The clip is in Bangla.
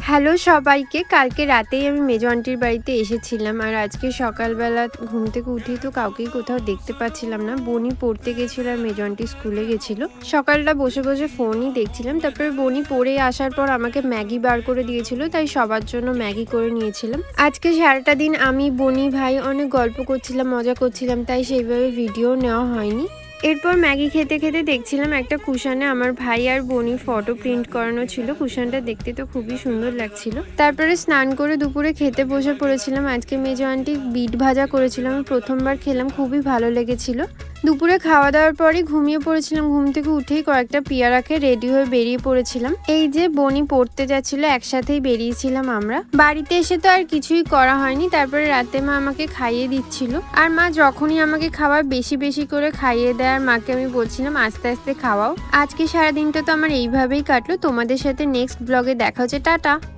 হ্যালো সবাইকে। কালকে রাতেই আমি মেজো আন্টির বাড়িতে এসেছিলাম। আর আজকে সকালবেলা ঘুম থেকে উঠেই তো কাউকেই কোথাও দেখতে পাচ্ছিলাম না। বনি পড়তে গেছিল আর মেজো আন্টি স্কুলে গেছিল। সকালটা বসে বসে ফোনই দেখছিলাম। তারপরে বনি পড়ে আসার পর আমাকে ম্যাগি বার করে দিয়েছিল, তাই সবার জন্য ম্যাগি করে নিয়েছিলাম। আজকে সারাটা দিন আমি, বনি, ভাই অনেক গল্প করছিলাম, মজা করছিলাম, তাই সেইভাবে ভিডিও নেওয়া হয়নি। এরপর ম্যাগি খেতে খেতে দেখছিলাম একটা কুশানে আমার ভাই আর বনির ফটো প্রিন্ট করানো ছিল। কুশানটা দেখতে তো খুবই সুন্দর লাগছিল। তারপরে স্নান করে দুপুরে খেতে বসে পড়েছিলাম। আজকে মেজো আন্টি বিট ভাজা করেছিলাম, আমি প্রথমবার খেলাম, খুবই ভালো লেগেছিল। দুপুরে খাওয়া দাওয়ার পরে ঘুমিয়ে পড়েছিলাম। ঘুম থেকে উঠেই কয়েকটা পেয়ারা খেয়ে রেডি হয়ে বেরিয়ে পড়েছিলাম। এই যে বনি পড়তে যাচ্ছিল, একসাথেই বেরিয়েছিলাম আমরা। বাড়িতে এসে তো আর কিছুই করা হয়নি। তারপরে রাতে মা আমাকে খাইয়ে দিচ্ছিল। আর মা যখনই আমাকে খাবার বেশি বেশি করে খাইয়ে দেয়, আর মাকে আমি বলছিলাম আস্তে আস্তে খাওয়াও। আজকে সারাদিনটা তো আমার এইভাবেই কাটলো। তোমাদের সাথে নেক্সট ব্লগে দেখা হচ্ছে। টাটা।